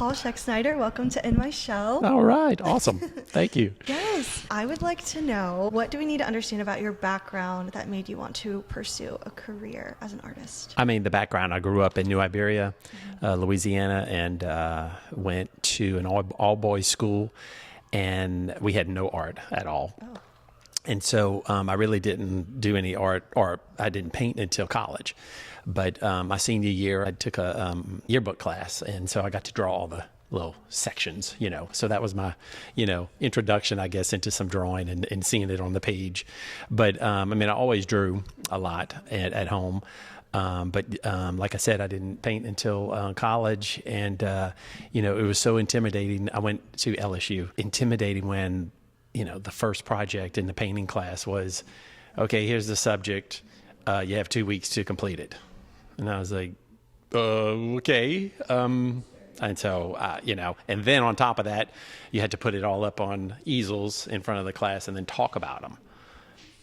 Paul Schexnayder. Welcome to In My Shell. All right. Awesome. Thank you. Yes, I would like to know, what do we need to understand about your background that made you want to pursue a career as an artist? I mean, the background, I grew up in New Iberia, Louisiana, and went to an all-boys school, and we had no art at all. Oh. And so I really didn't do any art, or I didn't paint until college. But my senior year, I took a yearbook class, and so I got to draw all the little sections, So that was my, introduction, I guess, into some drawing and seeing it on the page. But, I always drew a lot at home. But like I said, I didn't paint until college, and, it was so intimidating. I went to LSU. Intimidating when, the first project in the painting class was, okay, here's the subject. You have 2 weeks to complete it. And I was like, okay. And so, and then on top of that, you had to put it all up on easels in front of the class and then talk about them.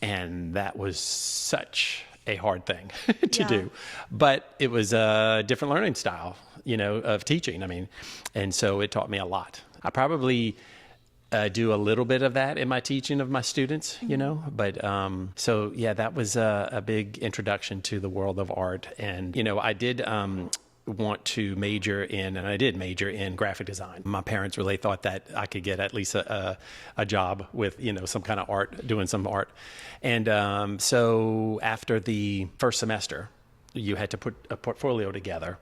And that was such a hard thing to do. But it was a different learning style, of teaching. And so it taught me a lot. I probably do a little bit of that in my teaching of my students, but so yeah, that was a big introduction to the world of art. And, I did want to major in, and I did major in graphic design. My parents really thought that I could get at least a job with, some kind of art, doing some art. And so after the first semester, you had to put a portfolio together,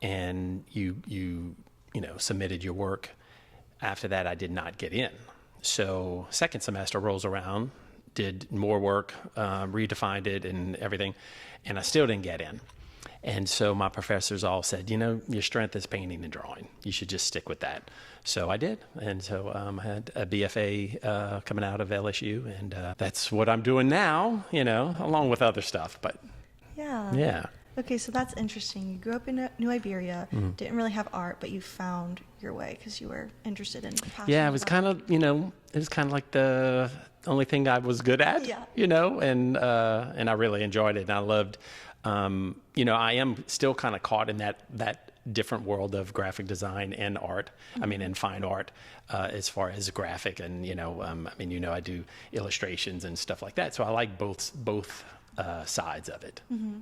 and you submitted your work. After that, I did not get in. So second semester rolls around, did more work, redefined it and everything, and I still didn't get in. And so my professors all said, your strength is painting and drawing. You should just stick with that. So I did. And so I had a BFA coming out of LSU, and that's what I'm doing now, along with other stuff. But yeah. Okay, so that's interesting. You grew up in New Iberia, didn't really have art, but you found your way because you were interested in passion. Yeah, it was kind of, it was kind of like the only thing I was good at, and I really enjoyed it. And I loved, I am still kind of caught in that different world of graphic design and art. And fine art, as far as graphic and, I do illustrations and stuff like that. So I like both sides of it.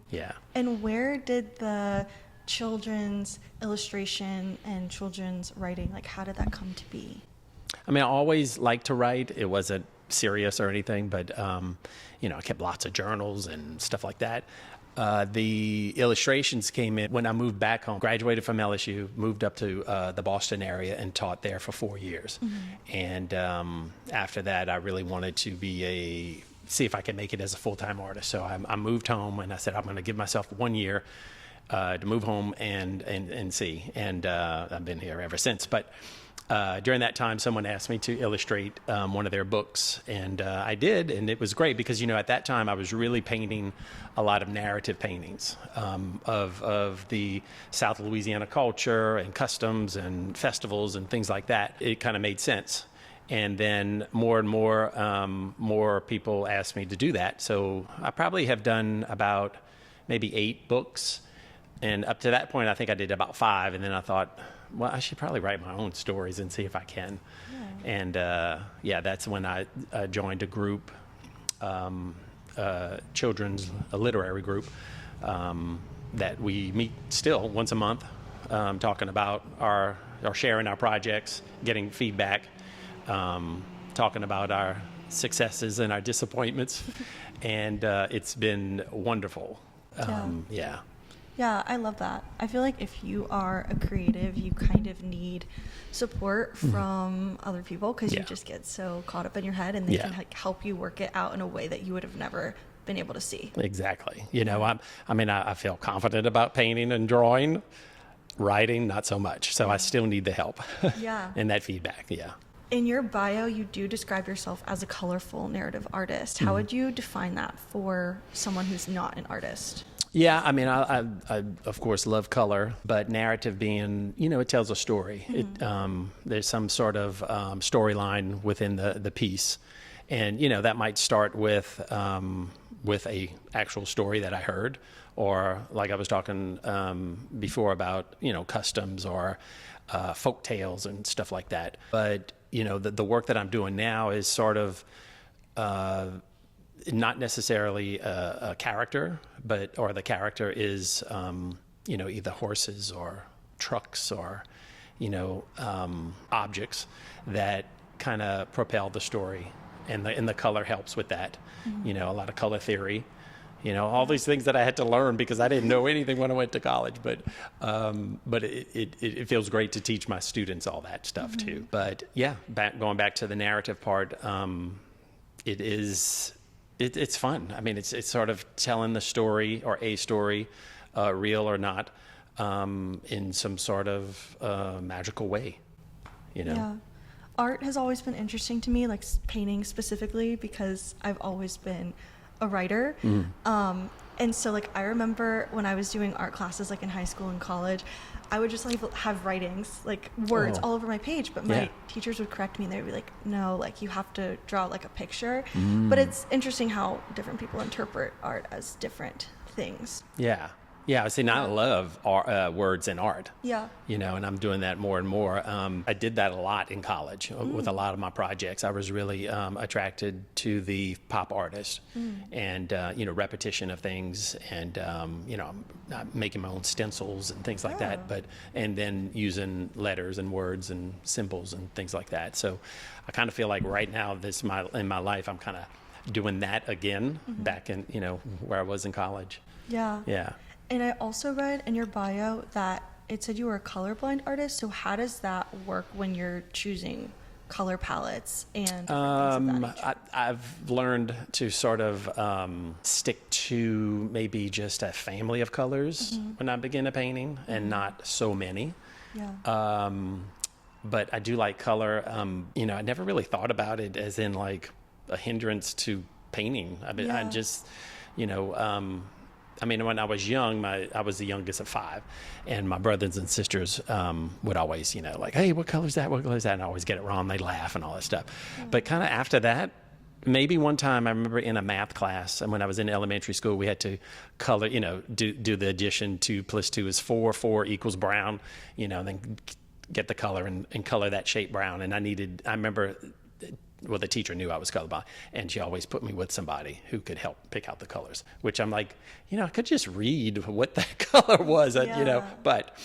Yeah. And where did the children's illustration and children's writing, how did that come to be? I always liked to write. It wasn't serious or anything, but, I kept lots of journals and stuff like that. The illustrations came in when I moved back home, graduated from LSU, moved up to the Boston area and taught there for 4 years. And after that, I really wanted to see if I could make it as a full-time artist. So I moved home, and I said, I'm going to give myself 1 year to move home and see. And I've been here ever since. But during that time, someone asked me to illustrate one of their books, and I did, and it was great because, at that time I was really painting a lot of narrative paintings of the South Louisiana culture and customs and festivals and things like that. It kind of made sense. And then more and more people asked me to do that. So I probably have done about maybe 8 books. And up to that point, I think I did about 5. And then I thought, well, I should probably write my own stories and see if I can. And that's when I joined a group, children's literary group, that we meet still once a month, talking about our sharing our projects, getting feedback. Talking about our successes and our disappointments, and it's been wonderful. Yeah, I love that. I feel like if you are a creative, you kind of need support from other people because you just get so caught up in your head, and they can help you work it out in a way that you would have never been able to see. Exactly. I feel confident about painting and drawing. Writing, not so much. So I still need the help and that feedback. Yeah. In your bio, you do describe yourself as a colorful narrative artist. How would you define that for someone who's not an artist? Yeah, I of course love color, but narrative being, it tells a story. There's some sort of storyline within the piece. And, that might start with with a actual story that I heard, or like I was talking before about, customs or folk tales and stuff like that. But, the work that I'm doing now is sort of not necessarily a character, or the character is, either horses or trucks or, objects that kind of propel the story, and the color helps with that. Mm-hmm. A lot of color theory, all these things that I had to learn because I didn't know anything when I went to college. But it feels great to teach my students all that stuff mm-hmm. too. But yeah, going back to the narrative part, it's fun. I mean, it's sort of telling the story or a story, real or not, in some sort of magical way, Yeah. Art has always been interesting to me, like painting specifically, because I've always been a writer. Mm. And so like I remember when I was doing art classes like in high school and college, I would just like have writings, like words all over my page, but my teachers would correct me and they would be like, no, like you have to draw like a picture. But it's interesting how different people interpret art as different things. Yeah. Yeah, see, now I love words in art. Yeah. And I'm doing that more and more. I did that a lot in college with a lot of my projects. I was really attracted to the pop artist and, repetition of things and, making my own stencils and things like that. And then using letters and words and symbols and things like that. So I kind of feel like right now in my life, I'm kind of doing that again back in, where I was in college. Yeah. Yeah. And I also read in your bio that it said you were a colorblind artist. So how does that work when you're choosing color palettes and things of that nature? I've learned to sort of stick to maybe just a family of colors when I begin a painting and not so many. Yeah. But I do like color. I never really thought about it as in like a hindrance to painting. I mean, I just, when I was young, I was the youngest of 5, and my brothers and sisters would always, like, hey, what color is that? What color is that? And I always get it wrong. They'd laugh and all that stuff. But kind of after that, maybe one time I remember in a math class, and when I was in elementary school, we had to color, do the addition 2 + 2 is 4, 4 equals brown, then get the color and color that shape brown. And I remember... Well, the teacher knew I was colorblind, and she always put me with somebody who could help pick out the colors, which I'm like, I could just read what that color was, but,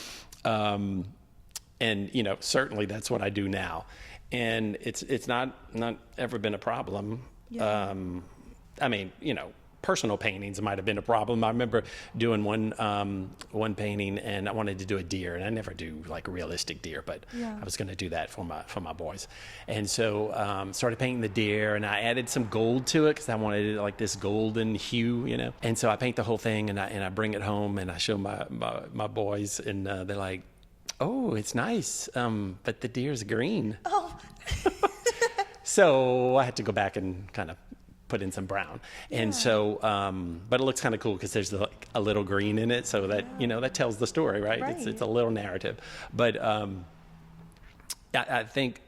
certainly that's what I do now. And it's not ever been a problem. Yeah. Personal paintings might have been a problem. I remember doing one painting, and I wanted to do a deer, and I never do like a realistic deer, but I was going to do that for my boys, and so started painting the deer, and I added some gold to it because I wanted like this golden hue, And so I paint the whole thing, and I bring it home, and I show my boys, and they're like, "Oh, it's nice, but the deer's green." Oh. So I had to go back and kind of put in some brown. And so, but it looks kind of cool because there's like a little green in it. So that, that tells the story, right? It's a little narrative. But I think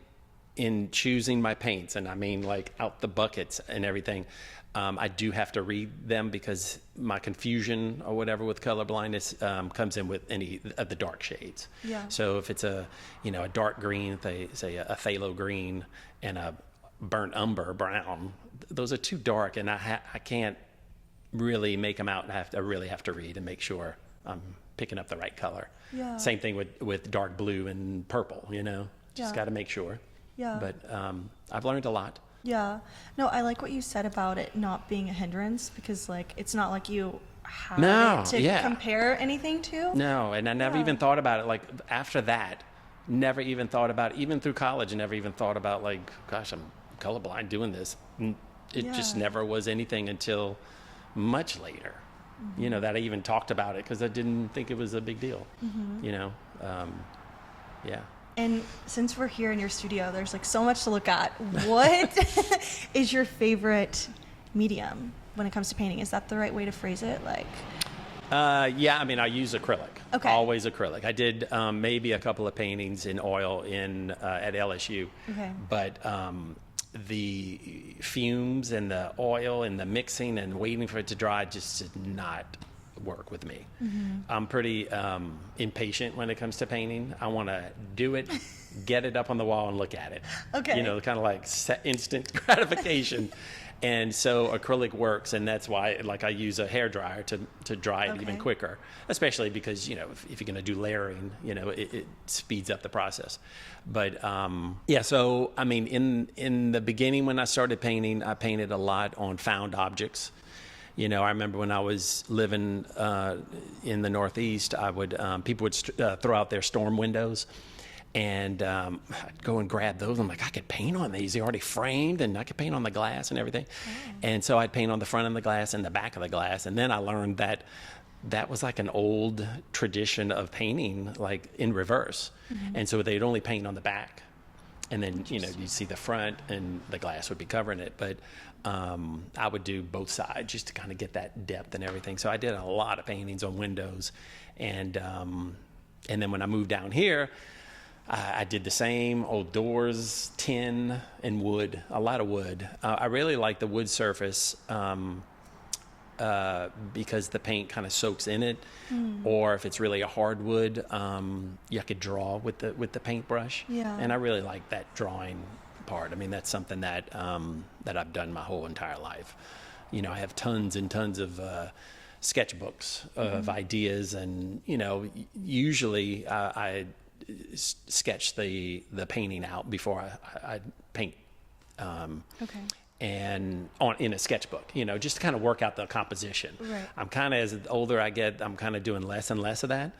in choosing my paints, and I mean like out the buckets and everything, I do have to read them because my confusion or whatever with color blindness comes in with any of the dark shades. Yeah. So if it's a dark green, say a phthalo green and a burnt umber brown, those are too dark, and I can't really make them out, and I really have to read and make sure I'm picking up the right color. Yeah. Same thing with dark blue and purple, just got to make sure. Yeah. But I've learned a lot. Yeah. No, I like what you said about it not being a hindrance, because like it's not like you have it to compare anything to. No, and I never even thought about it. Like after that, never even thought about it. Even through college, I never even thought about like, gosh, I'm colorblind doing this. It just never was anything until much later, that I even talked about it because I didn't think it was a big deal, yeah. And since we're here in your studio, there's like so much to look at. What is your favorite medium when it comes to painting? Is that the right way to phrase it? Like, I use acrylic. Okay. Always acrylic. I did maybe a couple of paintings in oil at LSU. Okay. But the fumes and the oil and the mixing and waiting for it to dry just did not work with me. I'm pretty impatient when it comes to painting. I want to do it, get it up on the wall and look at it. Okay. Kind of like instant gratification. And so acrylic works, and that's why I use a hairdryer to dry it even quicker, especially because, if you're going to do layering, it speeds up the process. But so, I mean, in the beginning when I started painting, I painted a lot on found objects. I remember when I was living in the Northeast, people would throw out their storm windows. And I'd go and grab those. I'm like, I could paint on these. They're already framed, and I could paint on the glass and everything. Oh. And so I'd paint on the front of the glass and the back of the glass. And then I learned that was like an old tradition of painting, like in reverse. And so they'd only paint on the back. And then, you'd see the front, and the glass would be covering it. But I would do both sides just to kind of get that depth and everything. So I did a lot of paintings on windows. And then when I moved down here, I did the same, old doors, tin, and wood, a lot of wood. I really like the wood surface because the paint kind of soaks in it. Or if it's really a hardwood, you could draw with the paintbrush. Yeah. And I really like that drawing part. I mean, that's something that I've done my whole entire life. I have tons and tons of sketchbooks of ideas, and usually I sketch the painting out before I paint. And in a sketchbook, just to kind of work out the composition. Right. I'm kind of, as older I get, I'm kind of doing less and less of that.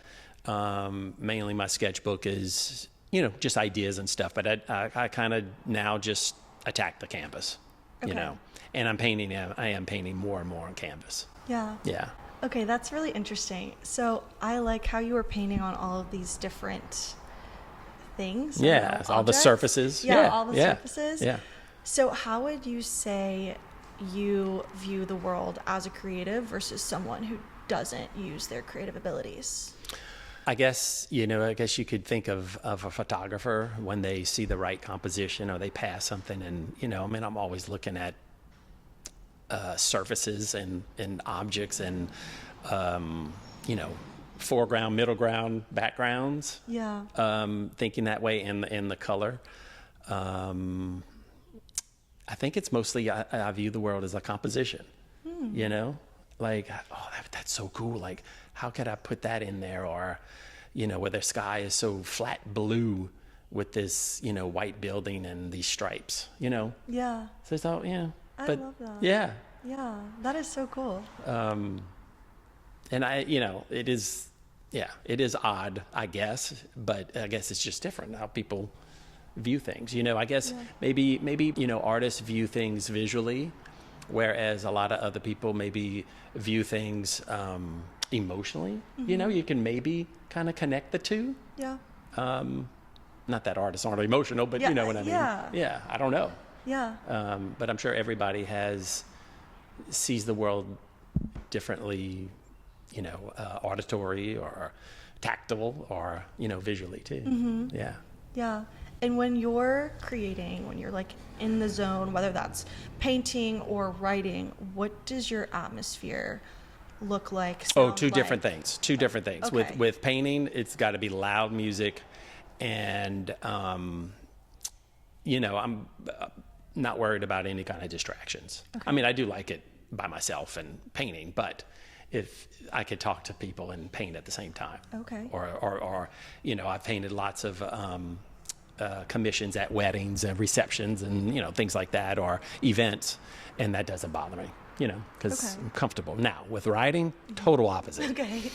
Mainly my sketchbook is, just ideas and stuff, but I kind of now just attack the canvas, and I am painting more and more on canvas. Yeah. Yeah. Okay, that's really interesting. So I like how you were painting on all of these different things. Yeah, all the surfaces. Yeah, all the surfaces. Yeah. So how would you say you view the world as a creative versus someone who doesn't use their creative abilities? I guess you could think of a photographer when they see the right composition or they pass something, and I'm always looking at surfaces and objects and foreground, middle ground, backgrounds. Yeah. Thinking that way in the color. I think it's mostly I view the world as a composition. Like, oh, that's so cool. Like, how could I put that in there? Or, where the sky is so flat blue with this, white building and these stripes. Yeah. So it's all I love that. Yeah. Yeah, that is so cool. And it is odd, I guess, but I guess it's just different how people view things. I guess maybe artists view things visually, whereas a lot of other people maybe view things emotionally. You can maybe kind of connect the two. Yeah. Not that artists aren't emotional, but you know what I mean. Yeah. I don't know. Yeah. But I'm sure everybody sees the world differently, auditory or tactile or, visually too. Yeah. Yeah. And when you're creating, when you're like in the zone, whether that's painting or writing, what does your atmosphere look like? Two different things. Okay. With painting, it's got to be loud music, and I'm not worried about any kind of distractions. Okay. I mean, I do like it by myself and painting, but if I could talk to people and paint at the same time. Okay. Or I've painted lots of commissions at weddings and receptions and things like that, or events, and that doesn't bother me, because I'm comfortable. Now with writing, total opposite. Okay.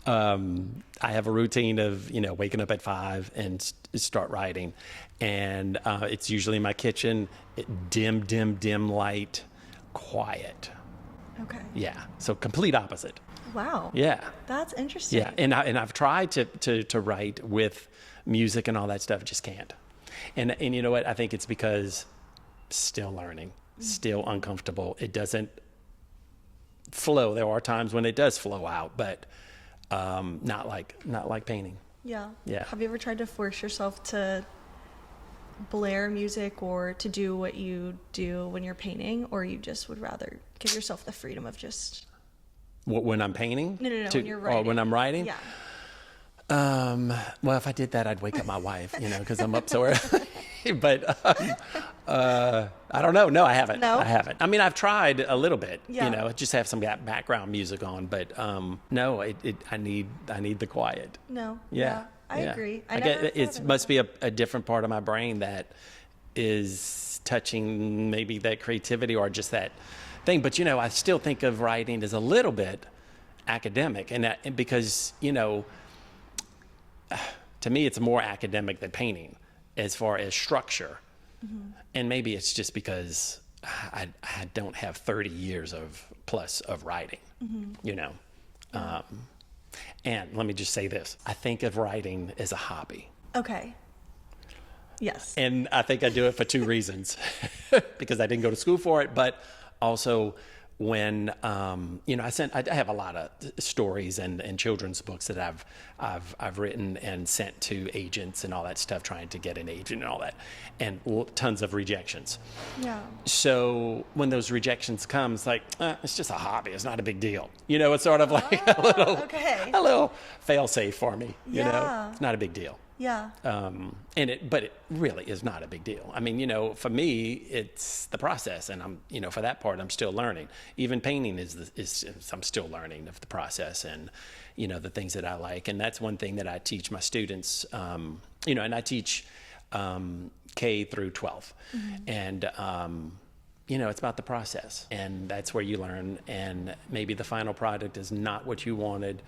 I have a routine of waking up at 5 and start writing, and it's usually in my kitchen, dim light, quiet. Okay. Yeah. So complete opposite. Wow. Yeah. That's interesting. Yeah. And I've tried to write with music and all that stuff, just can't. And you know what? I think it's because still learning, still uncomfortable. It doesn't flow. There are times when it does flow out, but not like painting. Yeah. Yeah. Have you ever tried to force yourself to blare music or to do what you do when you're painting, or you just would rather give yourself the freedom of just... When I'm painting? No, when you're writing. Or when I'm writing? Yeah. Well, if I did that, I'd wake up my wife, because I'm up so early. But I don't know. No, I haven't. No? I haven't. I mean, I've tried a little bit, Yeah. just have some background music on. But no, I need the quiet. No. Yeah. I agree. I get it must be a different part of my brain that is touching maybe that creativity or just that thing. But, I still think of writing as a little bit academic. And because, to me, it's more academic than painting as far as structure. Mm-hmm. And maybe it's just because I don't have 30 years plus of writing, Yeah. And let me just say this. I think of writing as a hobby. Okay. Yes. And I think I do it for two reasons. Because I didn't go to school for it, but also when I have a lot of stories and children's books that I've written and sent to agents and all that stuff, trying to get an agent and all that, and tons of rejections. Yeah. So when those rejections come, it's like it's just a hobby. It's not a big deal. It's sort of like a little fail-safe for me. It's not a big deal. Yeah. But it really is not a big deal. I mean, for me, it's the process, and I'm, for that part, I'm still learning. Even painting is I'm still learning of the process and, the things that I like. And that's one thing that I teach my students, and I teach K through 12. Mm-hmm. And, it's about the process, and that's where you learn. And maybe the final product is not what you wanted,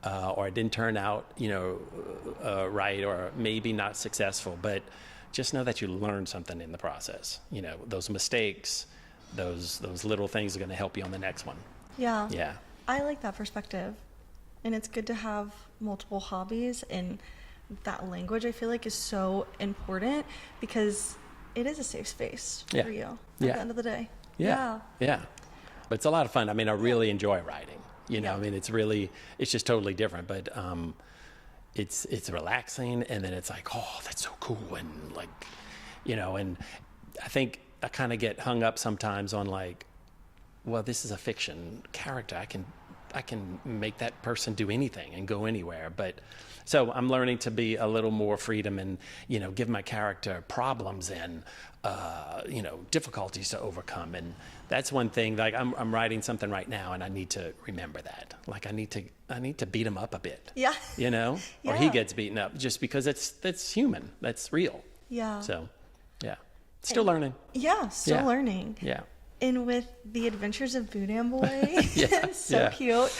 or it didn't turn out, right, or maybe not successful, but just know that you learned something in the process. Those mistakes, those little things are going to help you on the next one. Yeah. Yeah. I like that perspective. And it's good to have multiple hobbies, and that language, I feel like, is so important because it is a safe space for you at the end of the day. Yeah. But it's a lot of fun. I mean, I really enjoy writing. I mean, it's just totally different, but it's relaxing, and then it's like, oh, that's so cool, and like, and I think I kind of get hung up sometimes on like, well, this is a fiction character. I can make that person do anything and go anywhere, but so I'm learning to be a little more freedom and, give my character problems and, difficulties to overcome. And that's one thing, like I'm writing something right now, and I need to remember that. Like I need to beat him up a bit. Yeah. Or he gets beaten up just because that's human. That's real. Yeah. So, yeah. Still learning. Yeah. Still learning. Yeah. And with The Adventures of Boudin Boy, so cute.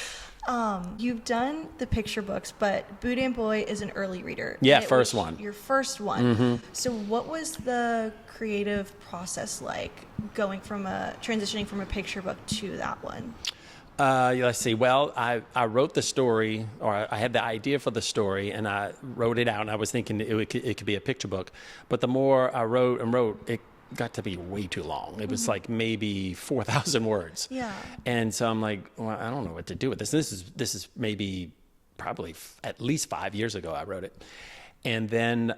You've done the picture books, but Boudin Boy is an early reader. Yeah, first one. Your first one. Mm-hmm. So what was the creative process like transitioning from a picture book to that one? Let's see. Well, I wrote the story, or I had the idea for the story, and I wrote it out, and I was thinking it could be a picture book. But the more I wrote and wrote, it got to be way too long. It was like maybe 4,000 words. Yeah. And so I'm like, well, I don't know what to do with this. This is maybe probably at least 5 years ago I wrote it. And then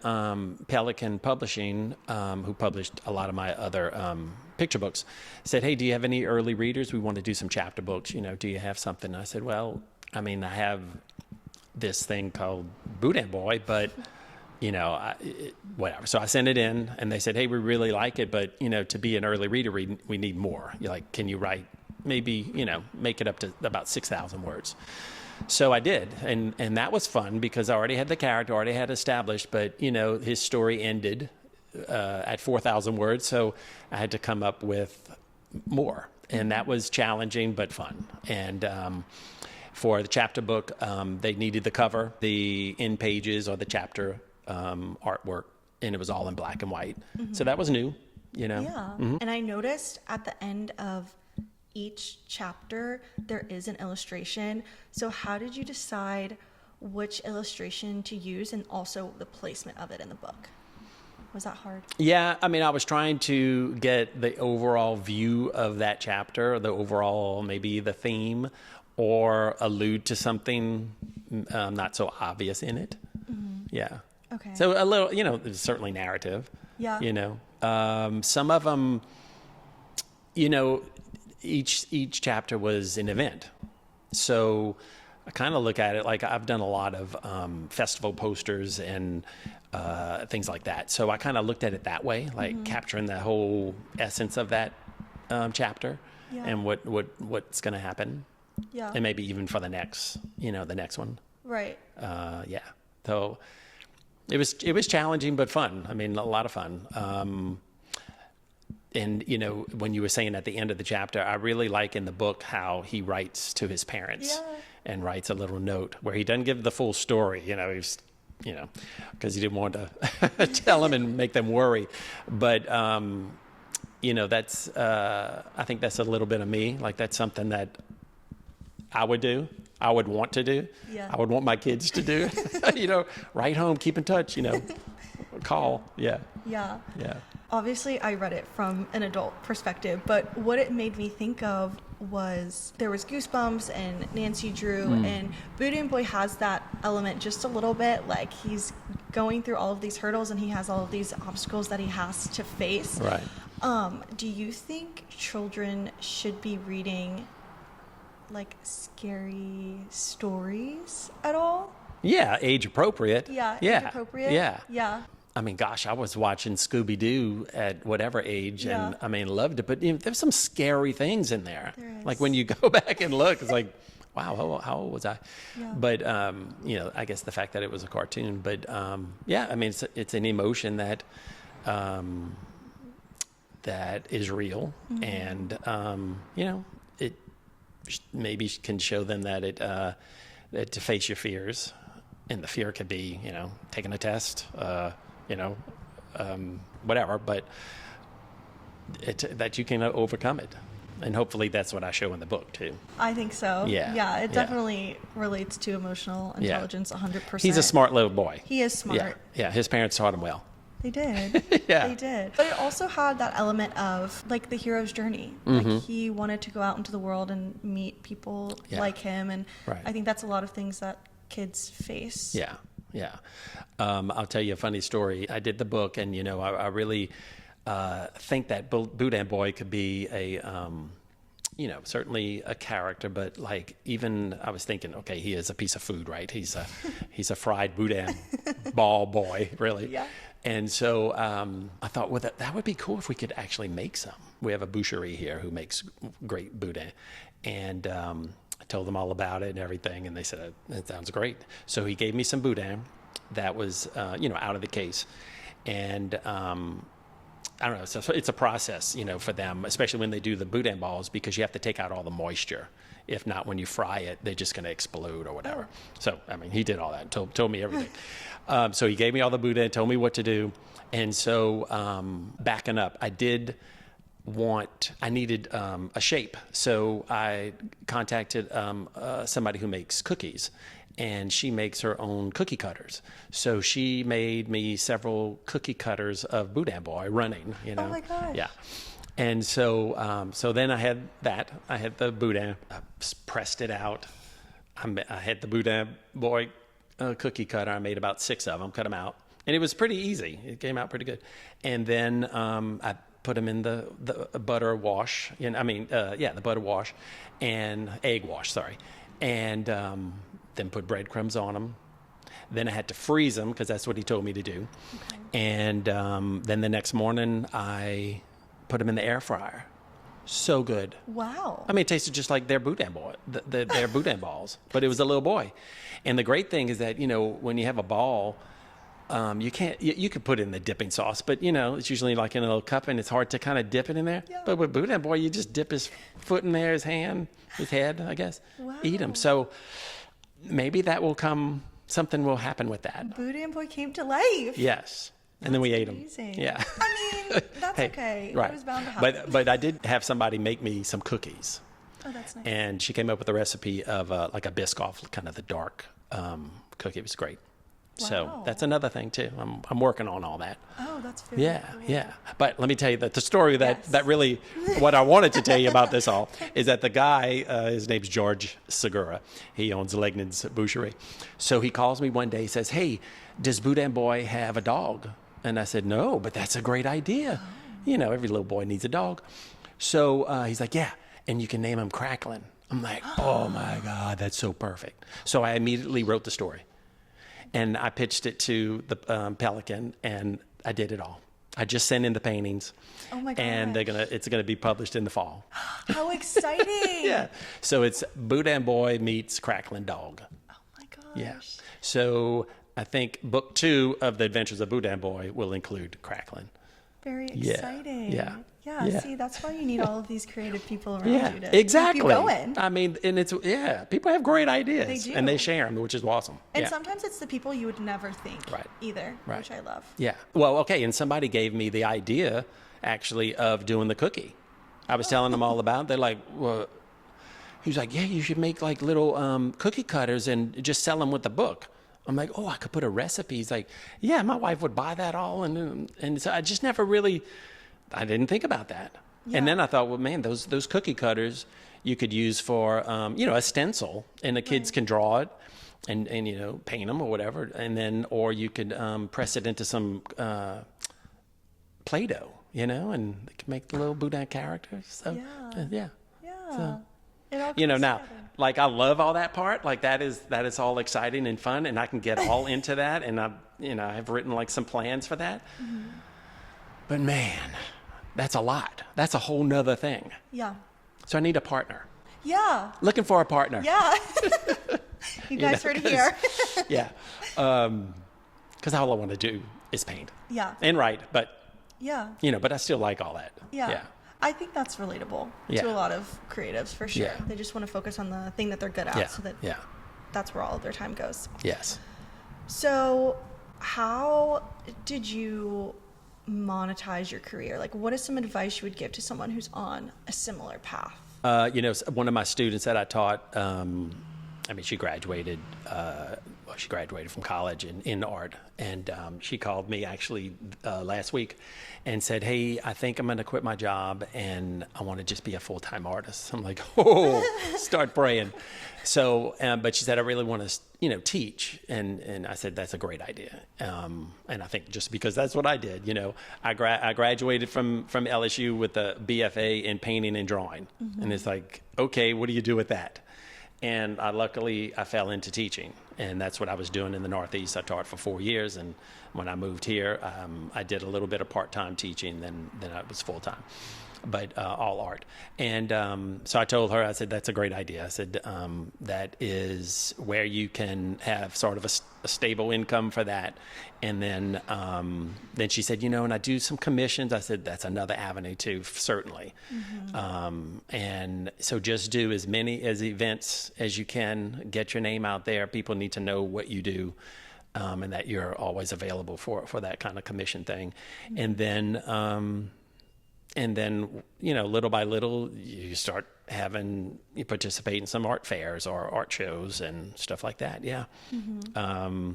Pelican Publishing, who published a lot of my other picture books, said, hey, do you have any early readers? We want to do some chapter books. Do you have something? And I said, well, I mean, I have this thing called Boudin Boy, but whatever. So I sent it in, and they said, hey, we really like it, but, to be an early reader, we need more. You're like, can you write maybe, make it up to about 6,000 words? So I did, and that was fun because I already had the character, already had established, but, his story ended at 4,000 words, so I had to come up with more, and that was challenging but fun. And for the chapter book, they needed the cover, the end pages, or the chapter artwork, and it was all in black and white. Mm-hmm. So that was new, Yeah. Mm-hmm. And I noticed at the end of each chapter, there is an illustration. So how did you decide which illustration to use, and also the placement of it in the book? Was that hard? Yeah, I mean, I was trying to get the overall view of that chapter, the overall, maybe the theme, or allude to something not so obvious in it. Mm-hmm. Yeah. Okay. So a little, there's certainly narrative. Yeah. Some of them, each chapter was an event. So I kind of look at it like I've done a lot of festival posters and things like that. So I kind of looked at it that way, like capturing the whole essence of that chapter and what's going to happen. Yeah. And maybe even for the next one. Right. Yeah. So it was challenging but fun. I mean, a lot of fun. And when you were saying at the end of the chapter, I really like in the book how he writes to his parents and writes a little note where he doesn't give the full story. He's because he didn't want to tell them and make them worry. But that's I think that's a little bit of me. Like that's something that I would do. I would want to do. Yeah. I would want my kids to do. Write home, keep in touch. Call. Yeah. Yeah. Yeah. Obviously, I read it from an adult perspective, but what it made me think of was there was Goosebumps and Nancy Drew, and Boudin Boy has that element just a little bit, like he's going through all of these hurdles and he has all of these obstacles that he has to face. Right. Do you think children should be reading like scary stories at all? Yeah, age appropriate. Yeah, age appropriate. Yeah. Yeah. I mean, gosh, I was watching Scooby-Doo at whatever age, and I mean, loved it. But there's some scary things in there. There is. Like when you go back and look, it's like, wow, how old was I? Yeah. But I guess the fact that it was a cartoon. But yeah, I mean, it's an emotion that is real, and it maybe can show them that that to face your fears, and the fear could be taking a test. Whatever, but that you can overcome it. And hopefully that's what I show in the book too. I think so. Yeah. Yeah, it definitely relates to emotional intelligence 100%. He's a smart little boy. He is smart. Yeah, his parents taught him well. They did. Yeah. They did. But it also had that element of like the hero's journey. Like he wanted to go out into the world and meet people like him. And I think that's a lot of things that kids face. Yeah. Yeah. I'll tell you a funny story. I did the book, and, I really think that Boudin Boy could be a, certainly a character, but like even I was thinking, okay, he is a piece of food, right? He's a fried Boudin ball boy, really. Yeah. And so I thought, well, that would be cool if we could actually make some. We have a boucherie here who makes great Boudin. And I told them all about it and everything, and they said, that sounds great. So he gave me some Boudin that was, out of the case. And I don't know, so it's a process, for them, especially when they do the Boudin balls, because you have to take out all the moisture. If not, when you fry it, they're just going to explode or whatever. Oh. So, I mean, he did all that, told me everything. So he gave me all the Boudin, told me what to do. And so backing up, I needed a shape. So I contacted somebody who makes cookies, and she makes her own cookie cutters. So she made me several cookie cutters of Boudin Boy running, Oh my gosh. Yeah. And so so then I had that. I had the Boudin, I pressed it out. I had the Boudin Boy cookie cutter. I made about 6 of them, cut them out. And it was pretty easy. It came out pretty good. And then I put them in the butter wash. The butter wash and egg wash, sorry. And then put breadcrumbs on them. Then I had to freeze them because that's what he told me to do. Okay. And then the next morning I put them in the air fryer. So good. Wow. I mean, it tasted just like their Boudin boy, their Boudin balls, but it was a little boy. And the great thing is that, when you have a ball, you could put it in the dipping sauce, but it's usually like in a little cup, and it's hard to kind of dip it in there. Yeah. But with Boudin Boy, you just dip his foot in there, his hand, his head, I guess. Wow. Eat him. So maybe something will happen with that. Boudin Boy came to life. Yes. And then we ate them. Yeah. I mean, that's okay. Right. It was bound to happen. But I did have somebody make me some cookies. Oh, that's nice. And she came up with a recipe of like a Biscoff, kind of the dark cookie. It was great. So that's another thing too. I'm working on all that. Oh, that's very cool. Yeah. But let me tell you that the story that really, what I wanted to tell you about this all is that the guy, his name's George Segura. He owns Legnan's Boucherie. So he calls me one day. He says, "Hey, does Boudin Boy have a dog?" And I said, "No, but that's a great idea. Every little boy needs a dog." So he's like, "Yeah, and you can name him Cracklin." I'm like, "Oh my God, that's so perfect." So I immediately wrote the story. And I pitched it to the Pelican, and I did it all. I just sent in the paintings. Oh my gosh. And it's gonna be published in the fall. How exciting! Yeah. So it's Boudin Boy meets Cracklin' Dog. Oh my gosh. Yeah. So I think book 2 of the Adventures of Boudin Boy will include Cracklin'. Very exciting. Yeah. See, that's why you need all of these creative people around you to exactly. keep you going. I mean, and people have great ideas. They do. And they share them, which is awesome. And sometimes it's the people you would never think either, which I love. Yeah. Well, okay, and somebody gave me the idea, actually, of doing the cookie. I was telling them all about it. They're like, well, he was like, yeah, you should make like little cookie cutters and just sell them with the book. I'm like, oh, I could put a recipe. He's like, yeah, my wife would buy that all. And so I just never really... I didn't think about that. Yeah. And then I thought, well, man, those cookie cutters you could use for, a stencil, and the kids can draw it and paint them or whatever. And then, or you could press it into some Play-Doh, and they can make the little Boudin characters. So, Yeah. So, it all comes now, together. like, I love all that part. Like, that is all exciting and fun, and I can get all into that. And I've written like some plans for that. Mm-hmm. But man, that's a lot. That's a whole nother thing. Yeah. So I need a partner. Yeah. Looking for a partner. Yeah. You guys heard it here. Yeah. Because all I want to do is paint. Yeah. And write, but, yeah. But I still like all that. Yeah. I think that's relatable to a lot of creatives, for sure. Yeah. They just want to focus on the thing that they're good at, so that that's where all of their time goes. Yes. So how did you monetize your career? Like, what is some advice you would give to someone who's on a similar path? One of my students that I taught, she graduated. She graduated from college in art, and she called me actually last week and said, "Hey, I think I'm going to quit my job and I want to just be a full-time artist." I'm like, "Oh, start praying." So, but she said, "I really want to, teach," and I said, "That's a great idea." And I think just because that's what I did, I graduated from LSU with a BFA in painting and drawing, and it's like, okay, what do you do with that? And luckily, I fell into teaching, and that's what I was doing in the Northeast. I taught for 4 years, and when I moved here, I did a little bit of part-time teaching, then I was full-time, but all art. And so I told her, I said, "That's a great idea." I said, "That is where you can have sort of a stable income for that." And then she said, and I do some commissions. I said, "That's another avenue too, certainly." Mm-hmm. And so just do as many events as you can, get your name out there. People need to know what you do. And that you're always available for that kind of commission thing. Mm-hmm. And then, little by little, you start you participate in some art fairs or art shows and stuff like that. Yeah. Mm-hmm.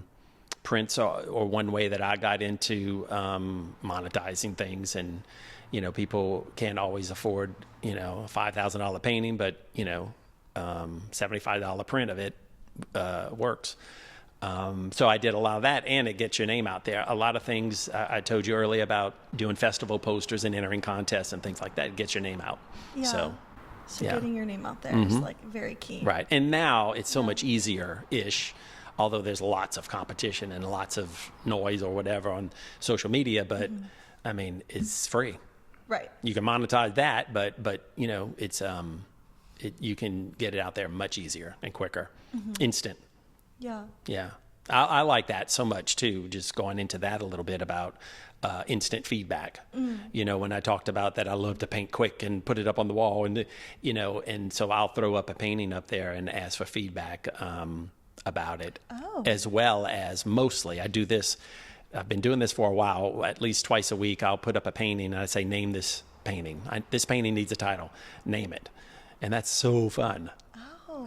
Prints or one way that I got into monetizing things, and, people can't always afford, a $5,000 painting, but, $75 print of it works. So I did a lot of that, and it gets your name out there. A lot of things I told you earlier about doing festival posters and entering contests and things like that. It gets your name out. Yeah. So getting your name out there is like very key. Right. And now it's so much easier-ish, although there's lots of competition and lots of noise or whatever on social media, but I mean, it's free. Right. You can monetize that, but it's you can get it out there much easier and quicker. Instant. Yeah. Yeah. I like that so much too, just going into that a little bit about instant feedback. When I talked about that, I love to paint quick and put it up on the wall, and and so I'll throw up a painting up there and ask for feedback about it. As well as, mostly I do this, I've been doing this for a while, at least twice a week. I'll put up a painting and I say, "Name this painting. This painting needs a title. Name it." And that's so fun.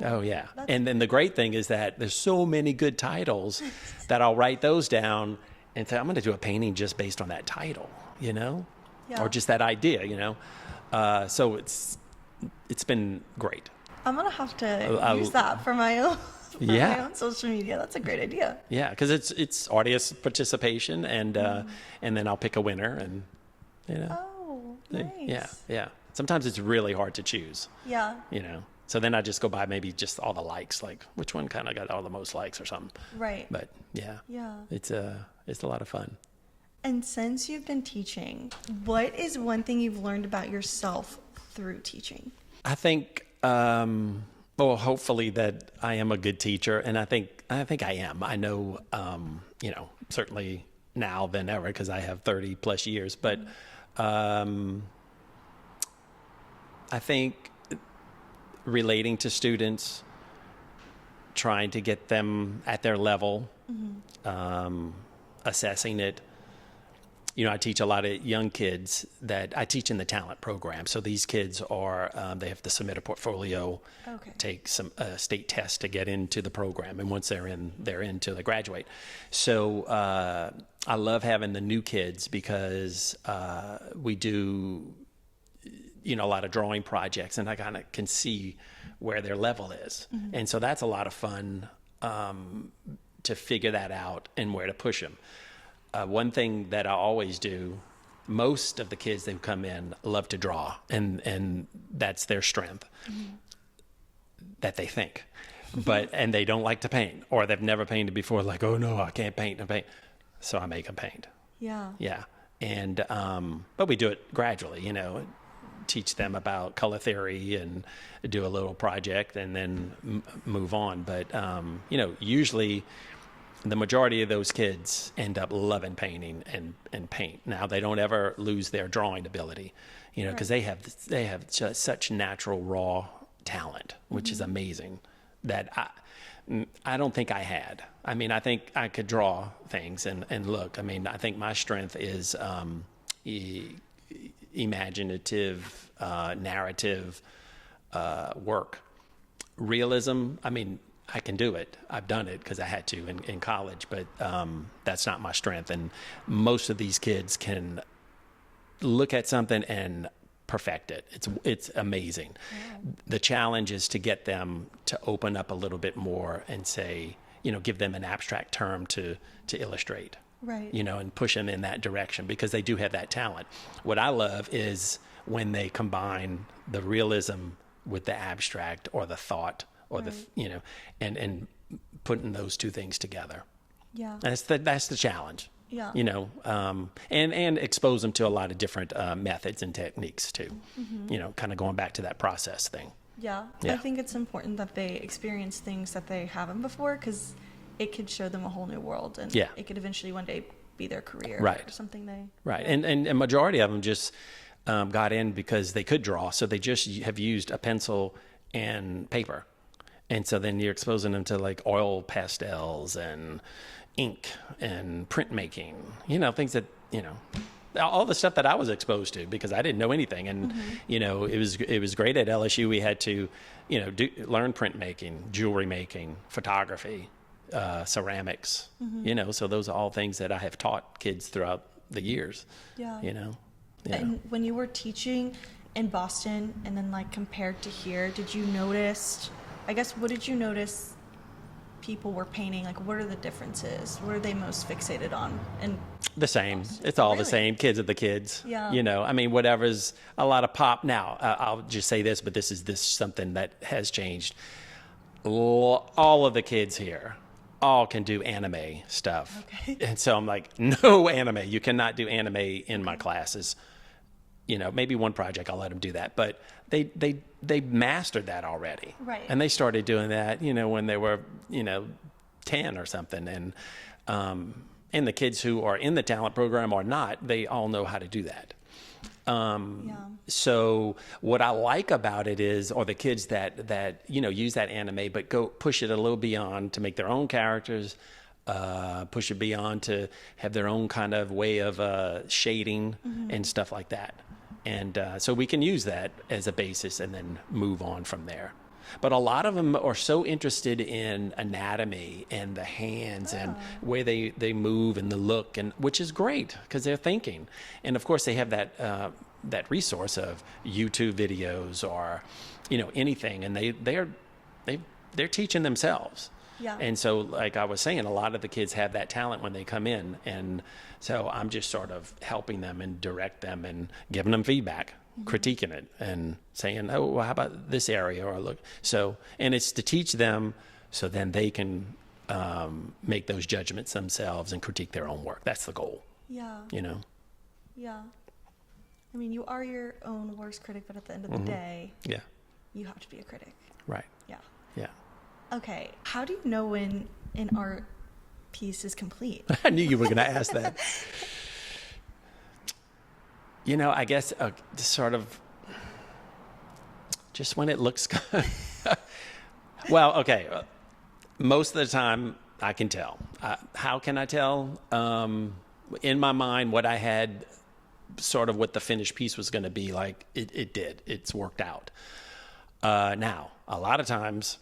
Oh yeah. And then the great thing is that there's so many good titles that I'll write those down and say, I'm going to do a painting just based on that title, you know, or just that idea, you know. So it's been great. I'm going to have to use that for my own. My own social media. That's a great idea. Yeah, because it's audience participation, and then I'll pick a winner, and you know. Oh, nice. Yeah. Sometimes it's really hard to choose. Yeah. You know, so then I just go by maybe just all the likes, like which one kind of got all the most likes or something. Right. But yeah, it's a lot of fun. And since you've been teaching, what is one thing you've learned about yourself through teaching? I think. Well, hopefully that I am a good teacher, and I think I am. I know, you know, certainly now than ever because I have 30 plus years. But I think relating to students, trying to get them at their level, assessing it. You know, I teach a lot of young kids that I teach in the talent program. So these kids are, they have to submit a portfolio, take some state tests to get into the program. And once they're in till they graduate. So I love having the new kids because we do, you know, a lot of drawing projects, and I kind of can see where their level is. And so that's a lot of fun to figure that out and where to push them. One thing that I always do, most of the kids that come in love to draw, and that's their strength, that they think. And they don't like to paint, or they've never painted before, like, oh no, I can't paint. So I make them paint. Yeah. And, but we do it gradually, you know, teach them about color theory and do a little project and then move on. But, you know, usually the majority of those kids end up loving painting and paint. Now, they don't ever lose their drawing ability, you know, because they have just such natural raw talent, which is amazing, that I don't think I had. I mean, I think I could draw things and look. I mean, I think my strength is imaginative, narrative work. Realism, I mean, I can do it. I've done it because I had to in college, but that's not my strength. And most of these kids can look at something and perfect it. It's amazing. Yeah. The challenge is to get them to open up a little bit more and say, you know, give them an abstract term to illustrate. Right. You know, and push them in that direction because they do have that talent. What I love is when they combine the realism with the abstract or the thought. Or the, you know, and putting those two things together. Yeah, that's the challenge. Yeah, you know, and expose them to a lot of different methods and techniques too. You know, kind of going back to that process thing. Yeah, I think it's important that they experience things that they haven't before because it could show them a whole new world, and it could eventually one day be their career or something they. Right, and a majority of them just got in because they could draw, so they just have used a pencil and paper. And so then you're exposing them to like oil pastels and ink and printmaking, you know, things that, you know, all the stuff that I was exposed to because I didn't know anything. And, you know, it was great at LSU. We had to, you know, learn printmaking, jewelry making, photography, ceramics, you know, so those are all things that I have taught kids throughout the years, you know. Yeah. And when you were teaching in Boston and then like compared to here, did you notice... I guess, what did you notice people were painting? Like, what are the differences? What are they most fixated on? And the same. It's all the same. Kids are the kids. Yeah. You know, I mean, whatever's a lot of pop. Now, I'll just say this, but this is something that has changed. All of the kids here all can do anime stuff. Okay. And so I'm like, no anime. You cannot do anime in my classes. You know, maybe one project I'll let them do that, but they mastered that already. Right. And they started doing that, you know, when they were, you know, 10 or something. And the kids who are in the talent program or not, they all know how to do that. So what I like about it is, or the kids that, you know, use that anime, but go push it a little beyond to make their own characters, push it beyond to have their own kind of way of shading and stuff like that. And so we can use that as a basis and then move on from there. But a lot of them are so interested in anatomy and the hands and where they move and the look, and which is great because they're thinking. And of course, they have that resource of YouTube videos or, anything, and they're teaching themselves. Yeah. And so, like I was saying, a lot of the kids have that talent when they come in, and so I'm just sort of helping them and direct them and giving them feedback, critiquing it, and saying, "Oh, well, how about this area?" Or look. So, and it's to teach them, so then they can make those judgments themselves and critique their own work. That's the goal. Yeah. Yeah. I mean, you are your own worst critic, but at the end of the day, you have to be a critic. Right. Yeah. Yeah. Okay. How do you know when an art piece is complete? I knew you were going to ask that. I guess sort of just when it looks good. Well, okay. Most of the time I can tell. How can I tell? In my mind, what I had, sort of what the finished piece was going to be like, it did. It's worked out. Now, a lot of times,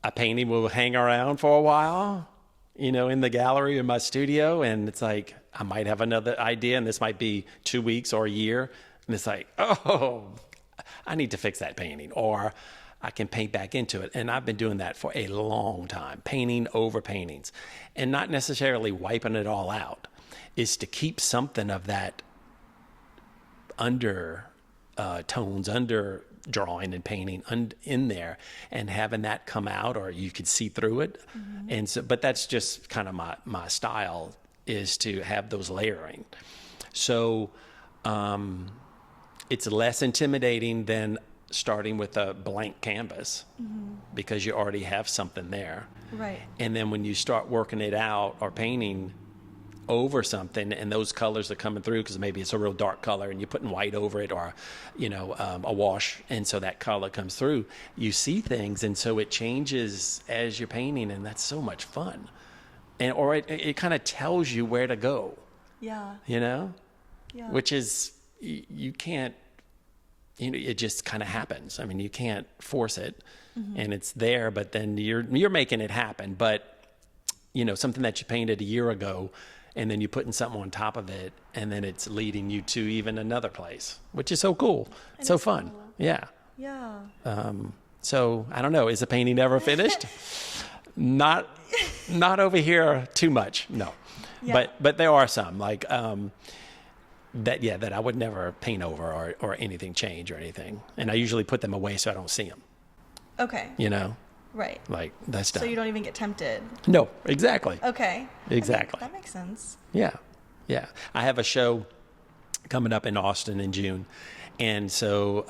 a painting will hang around for a while, in the gallery in my studio, and it's like, I might have another idea, and this might be 2 weeks or a year, and it's like, oh, I need to fix that painting, or I can paint back into it. And I've been doing that for a long time, painting over paintings, and not necessarily wiping it all out, is to keep something of that tones, under drawing and painting in there, and having that come out, or you could see through it. And so, but that's just kind of my style, is to have those layering. So it's less intimidating than starting with a blank canvas, because you already have something there. Right. And then when you start working it out or painting over something, and those colors are coming through, because maybe it's a real dark color and you're putting white over it, or a wash, and so that color comes through, you see things, and so it changes as you're painting, and that's so much fun. Or it kind of tells you where to go. Yeah. Yeah. Which is, you can't, it just kind of happens. I mean, you can't force it, and it's there, but then you're making it happen. But something that you painted a year ago, and then you're putting something on top of it, and then it's leading you to even another place, which is so cool. It's so fun. Cool. Yeah. Yeah. So I don't know. Is the painting ever finished? Not over here too much. No. Yeah. But there are some, like that I would never paint over or anything change or anything. And I usually put them away so I don't see them. Okay. Right. Like, that's done. So you don't even get tempted. No, exactly. Okay. Exactly. That makes sense. Yeah. Yeah. I have a show coming up in Austin in June. And so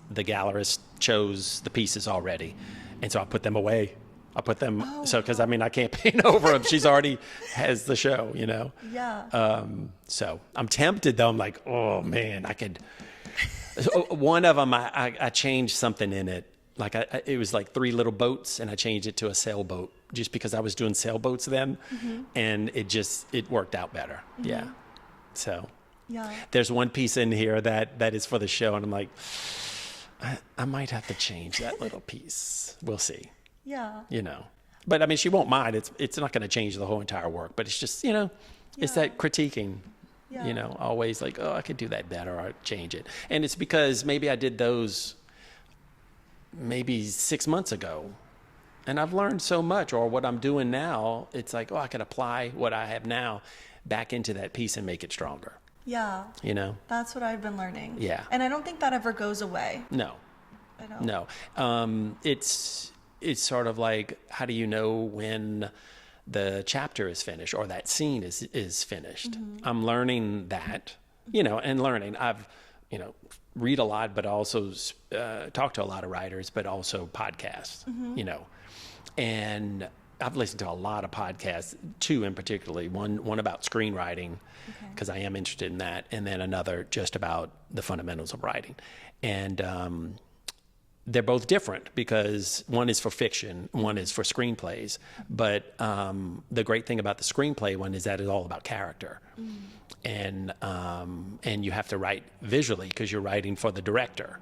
the gallerist chose the pieces already. And so I put them away. I put them, because I can't paint over them. She's already has the show, Yeah. So I'm tempted, though. I'm like, oh man, I could. One of them, I changed something in it. Like it was like 3 little boats, and I changed it to a sailboat just because I was doing sailboats then, and it worked out better. Yeah. So there's one piece in here that is for the show, and I'm like, I might have to change that little piece. We'll see. Yeah. But I mean, she won't mind. It's not going to change the whole entire work, but it's just, it's that critiquing, always like, oh, I could do that better, or change it. And it's because maybe I did those maybe 6 months ago, and I've learned so much, or what I'm doing now, it's like, oh, I can apply what I have now back into that piece and make it stronger. Yeah. That's what I've been learning. Yeah. And I don't think that ever goes away. No. I don't. No. It's sort of like, how do you know when the chapter is finished or that scene is finished? I'm learning that, and learning. I've, read a lot, but also talk to a lot of writers, but also podcasts, and I've listened to a lot of podcasts, 2 in particularly, one about screenwriting, because I am interested in that, and then another just about the fundamentals of writing. And they're both different, because one is for fiction, one is for screenplays. But the great thing about the screenplay one is that it's all about character. And you have to write visually, because you're writing for the director.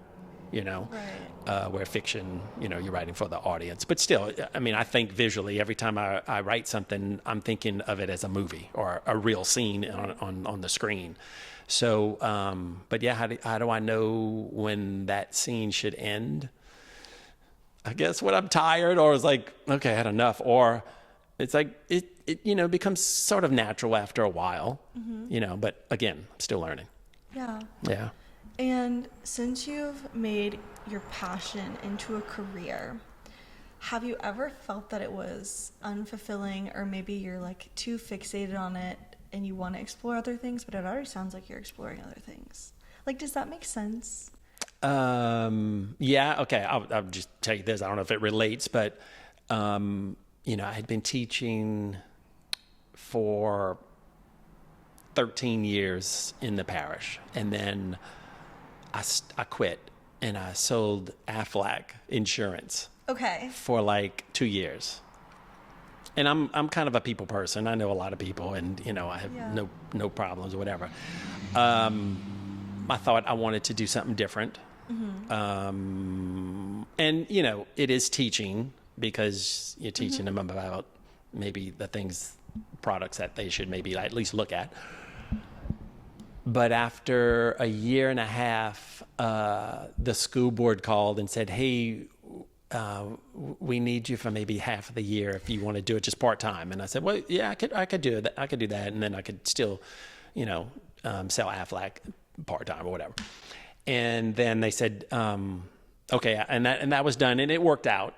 Right. Where fiction, you're writing for the audience. But still, I mean, I think visually every time I write something, I'm thinking of it as a movie or a real scene on the screen. So, but yeah, how do I know when that scene should end? I guess when I'm tired, or it's like, okay, I had enough, or it's like it becomes sort of natural after a while, but again, I'm still learning. Yeah. And since you've made your passion into a career, have you ever felt that it was unfulfilling, or maybe you're like too fixated on it and you want to explore other things, but it already sounds like you're exploring other things? Like, does that make sense? Yeah. Okay. I'll just tell you this. I don't know if it relates, but, I had been teaching for 13 years in the parish, and then I quit and I sold Aflac insurance. Okay. For like 2 years. And I'm kind of a people person. I know a lot of people, and I have no problems or whatever. I thought I wanted to do something different. And it is teaching, because you're teaching them about maybe the products that they should maybe at least look at. But after a year and a half, the school board called and said, "Hey, we need you for maybe half of the year if you want to do it just part-time." And I said, "Well, yeah, I could do that. I could do that, and then I could still, sell Aflac part-time or whatever." And then they said, "Okay," and that was done, and it worked out,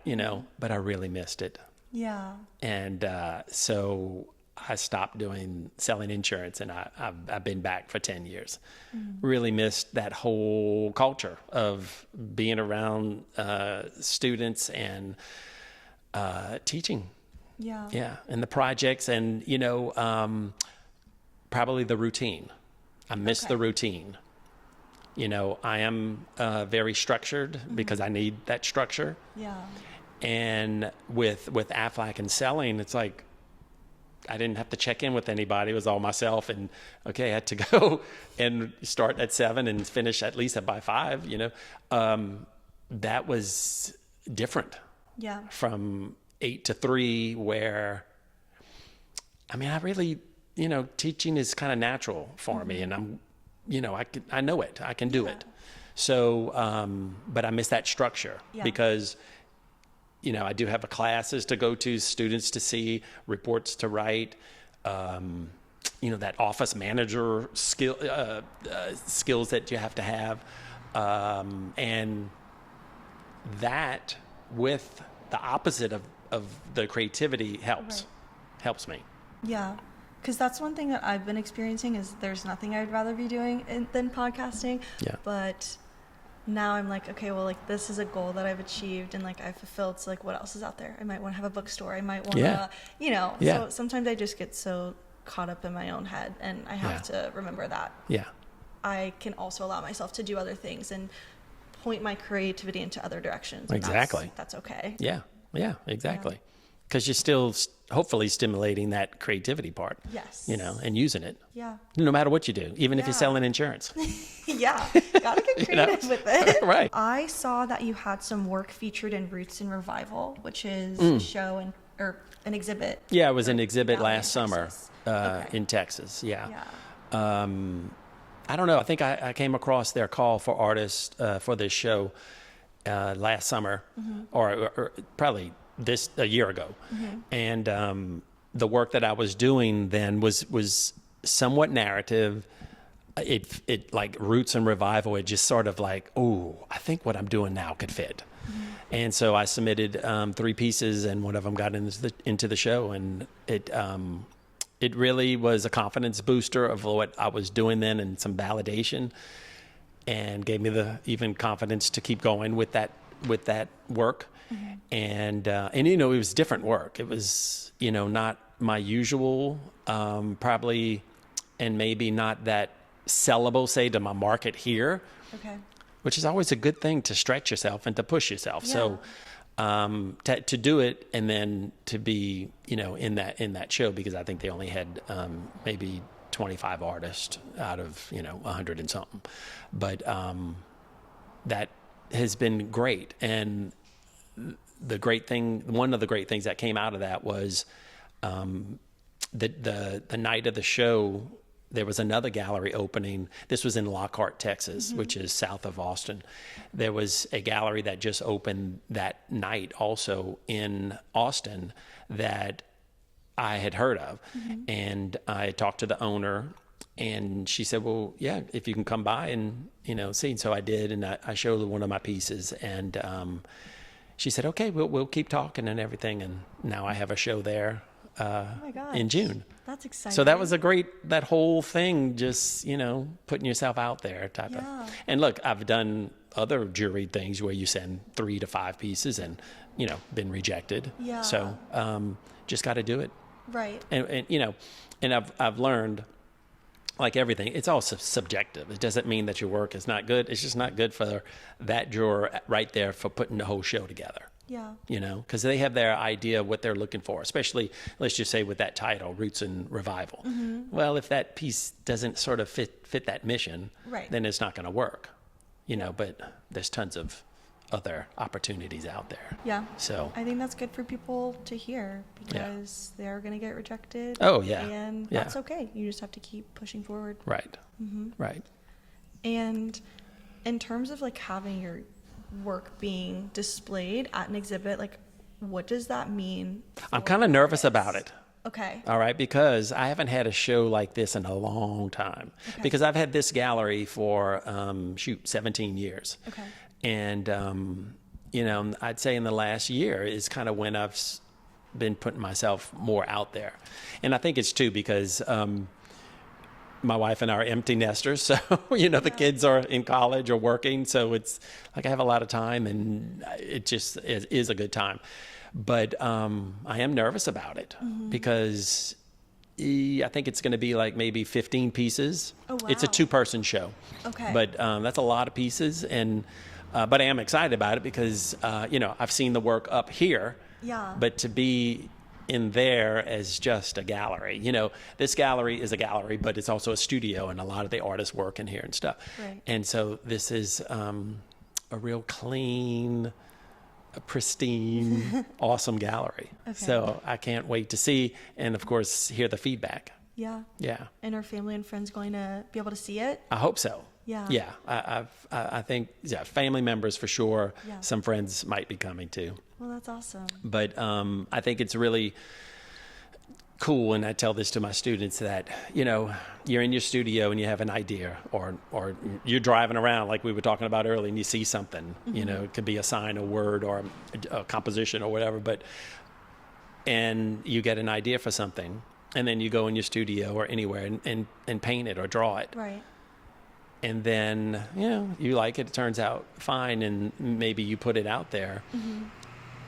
but I really missed it. Yeah. And so I stopped selling insurance, and I've been back for 10 years. Really missed that whole culture of being around students and teaching. Yeah. Yeah, and the projects, and probably the routine. I miss the routine. I am very structured because I need that structure. Yeah. And with Aflac and selling, it's like I didn't have to check in with anybody. It was all myself, and I had to go and start at 7 and finish at least by 5. That was different. Yeah. From 8 to 3, where I really, teaching is kind of natural for me, and I'm, I know it. I can do it. So, but I miss that structure because. I do have classes to go to, students to see, reports to write, that office manager skills that you have to have. And that, with the opposite of the creativity, helps me. Yeah. Because that's one thing that I've been experiencing, is there's nothing I'd rather be doing than podcasting. Yeah. But now I'm like, okay, well, like, this is a goal that I've achieved and like I've fulfilled. So like, what else is out there? I might want to have a bookstore. I might want to, so sometimes I just get so caught up in my own head, and I have to remember that I can also allow myself to do other things and point my creativity into other directions. Exactly. That's okay. Yeah. Exactly. Because you're still hopefully stimulating that creativity part. Yes. And using it. Yeah. No matter what you do, even if you're selling insurance. Yeah. Gotta get creative with it. Right. I saw that you had some work featured in Roots and Revival, which is a show or an exhibit. Yeah, it was an exhibit last summer in Texas. Yeah. I don't know. I think I came across their call for artists for this show last summer, or probably a year ago. And the work that I was doing then was somewhat narrative. It like Roots and Revival, it just sort of like, I think what I'm doing now could fit. And so I submitted 3 pieces, and one of them got into the show, and it really was a confidence booster of what I was doing then, and some validation, and gave me the even confidence to keep going with that work. And it was different work. It was, not my usual, probably, and maybe not that sellable, say, to my market here. Okay. Which is always a good thing, to stretch yourself and to push yourself. Yeah. So to do it, and then to be, in that show, because I think they only had maybe 25 artists out of 100 and something. But that has been great. And one of the great things that came out of that was the night of the show, there was another gallery opening. This was in Lockhart, Texas, which is south of Austin. There was a gallery that just opened that night also in Austin that I had heard of. And I talked to the owner, and she said, well, yeah, if you can come by and, see. And so I did, and I showed her one of my pieces, and she said, okay, we'll keep talking and everything. And now I have a show there in June. That's exciting. So that was that whole thing, just, putting yourself out there type of. And look, I've done other juried things where you send 3 to 5 pieces and, been rejected. Yeah. So just got to do it. Right. And I've learned, like everything, it's all subjective. It doesn't mean that your work is not good. It's just not good for that juror right there for putting the whole show together. Yeah. Because they have their idea of what they're looking for, especially, let's just say with that title, Roots and Revival. Well, if that piece doesn't sort of fit that mission, then it's not going to work, but there's tons of other opportunities out there. Yeah. So I think that's good for people to hear, because they're going to get rejected. Oh, yeah. And that's okay. You just have to keep pushing forward. Right. Right. And in terms of like having your work being displayed at an exhibit, like what does that mean? I'm kind of nervous about it. Okay. All right, because I haven't had a show like this in a long time. Okay. Because I've had this gallery for 17 years. Okay. And I'd say in the last year is kind of when I've been putting myself more out there. And I think it's too because my wife and I are empty nesters. So, the kids are in college or working. So it's like I have a lot of time, and it just is a good time. But I am nervous about it because I think it's going to be like maybe 15 pieces. Oh, wow. It's a 2-person show. Okay. But that's a lot of pieces. But I am excited about it because, I've seen the work up here. Yeah. But to be in there as just a gallery, this gallery is a gallery, but it's also a studio, and a lot of the artists work in here and stuff. Right. And so this is a real clean, pristine, awesome gallery. Okay. So I can't wait to see, and of course, hear the feedback. Yeah. Yeah. And are family and friends going to be able to see it? I hope so. Yeah. Yeah. I think, family members for sure. Yeah. Some friends might be coming too. Well, that's awesome. But I think it's really cool, and I tell this to my students, that, you're in your studio and you have an idea, or you're driving around like we were talking about earlier, and you see something, it could be a sign, a word, or a composition or whatever, and you get an idea for something, and then you go in your studio or anywhere and paint it or draw it. Right. And then, you like it, it turns out fine, and maybe you put it out there,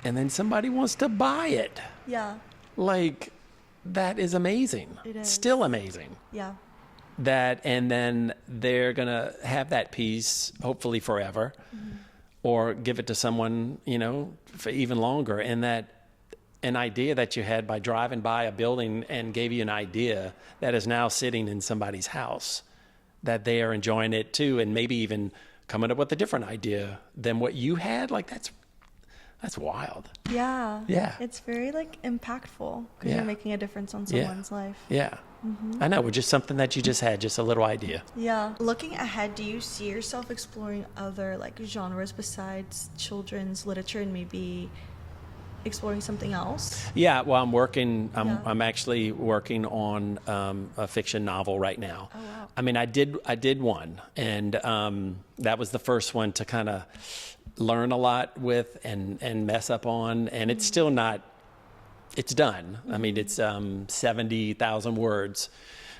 and then somebody wants to buy it. Yeah. Like, that is amazing. It is. Still amazing. Yeah. And then they're going to have that piece, hopefully forever, or give it to someone, for even longer. And that an idea that you had by driving by a building and gave you an idea that is now sitting in somebody's house, that they are enjoying it too, and maybe even coming up with a different idea than what you had. Like, that's wild. Yeah. Yeah. It's very impactful, because you're making a difference on someone's life. Yeah. I know, just something that you just had, just a little idea. Yeah. Looking ahead, do you see yourself exploring other genres besides children's literature, and maybe exploring something else? Yeah, well, I'm actually working on a fiction novel right now. Oh, wow. I mean, I did one, and that was the first one to kind of learn a lot with and mess up on, and it's still not, it's done. I mean, it's 70,000 words,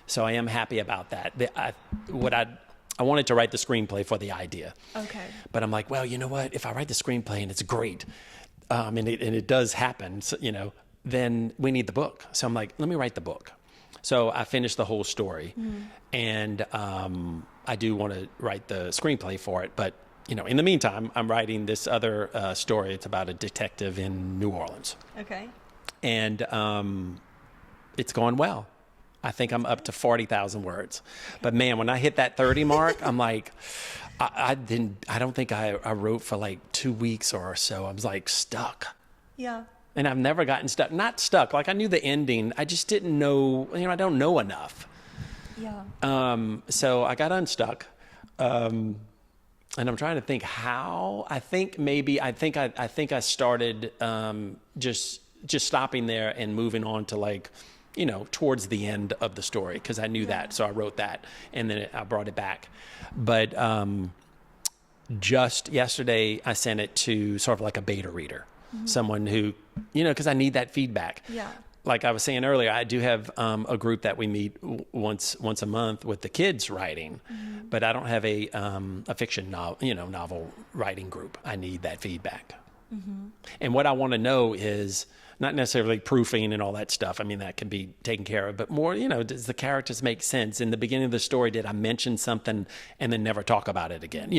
so I am happy about that. I wanted to write the screenplay for the idea. Okay. But I'm like, well, you know what? If I write the screenplay and it's great, and it does happen, so, then we need the book. So I'm like, let me write the book. So I finished the whole story, and I do want to write the screenplay for it. But, in the meantime, I'm writing this other story. It's about a detective in New Orleans. Okay. And it's going well. I think I'm up to 40,000 words. But man, when I hit that 30 mark, I'm like, I don't think I wrote for like 2 weeks or so. I was like stuck. Yeah. And I've never gotten stuck. Not stuck. Like I knew the ending. I just didn't know, I don't know enough. Yeah. So I got unstuck. And I'm trying to think how. I think I started just stopping there and moving on to like, towards the end of the story, because I knew that. So I wrote that, and then I brought it back. But just yesterday, I sent it to sort of like a beta reader, someone who, because I need that feedback. Yeah. Like I was saying earlier, I do have a group that we meet once a month with the kids writing, but I don't have a fiction novel writing group. I need that feedback. And what I want to know is not necessarily proofing and all that stuff. I mean, that can be taken care of, but more, does the characters make sense? In the beginning of the story, did I mention something and then never talk about it again?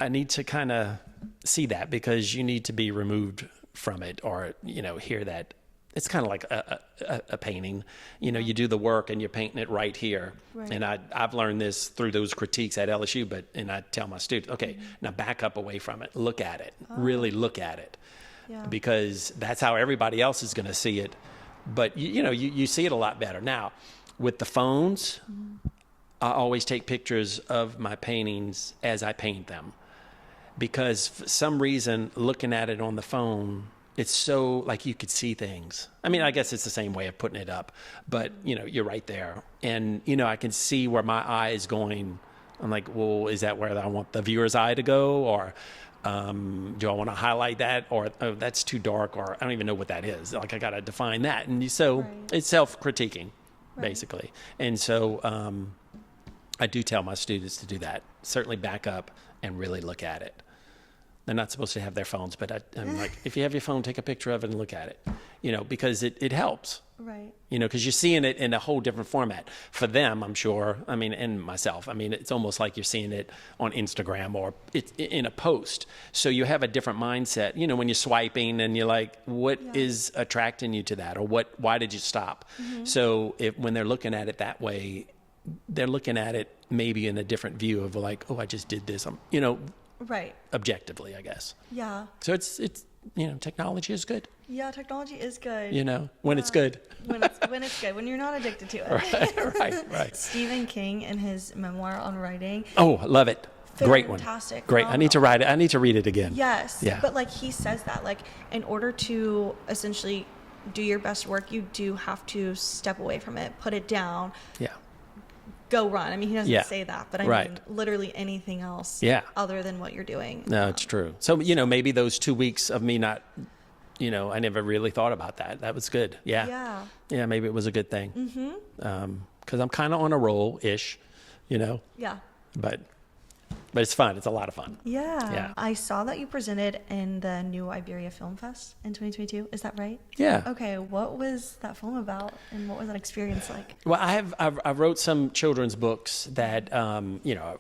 I need to kind of see that, because you need to be removed from it, or, hear that. It's kind of like a painting. You do the work and you're painting it right here. Right. And I've learned this through those critiques at LSU, and I tell my students, okay, now back up away from it. Look at it. Really look at it. Yeah. Because that's how everybody else is going to see it. But, you see it a lot better. Now, with the phones, I always take pictures of my paintings as I paint them. Because for some reason, looking at it on the phone, it's so like you could see things. I mean, I guess it's the same way of putting it up, but you're right there. And, I can see where my eye is going. I'm like, well, is that where I want the viewer's eye to go? Or do I want to highlight that? Or, oh, that's too dark, or I don't even know what that is. Like, I got to define that. And so it's self-critiquing, basically. And so I do tell my students to do that. Certainly back up and really look at it. They're not supposed to have their phones, but I'm like, if you have your phone, take a picture of it and look at it, because it helps. Right. Because you're seeing it in a whole different format. For them, I'm sure, and myself, it's almost like you're seeing it on Instagram or it's in a post. So you have a different mindset, when you're swiping and you're like, what is attracting you to that? Or why did you stop? So when they're looking at it that way, they're looking at it maybe in a different view of like, oh, I just did this. Right. Objectively, I guess. Yeah. So it's technology is good. Yeah, technology is good. When it's good. when it's good, when you're not addicted to it. Right. Stephen King in his memoir on writing. Oh, love it. Great one. Fantastic. Great. I need to write it. I need to read it again. Yes. Yeah. But like he says that, like, in order to essentially do your best work, you do have to step away from it, put it down. Yeah. Go run. He doesn't say that, but I mean literally anything else other than what you're doing. No, it's true. So, maybe those 2 weeks of me not, I never really thought about that. That was good. Yeah. Yeah, maybe it was a good thing. Because I'm kind of on a roll-ish, Yeah. But it's fun. It's a lot of fun. Yeah. I saw that you presented in the New Iberia Film Fest in 2022. Is that right? Yeah. Okay. What was that film about, and what was that experience like? Well, I wrote some children's books that are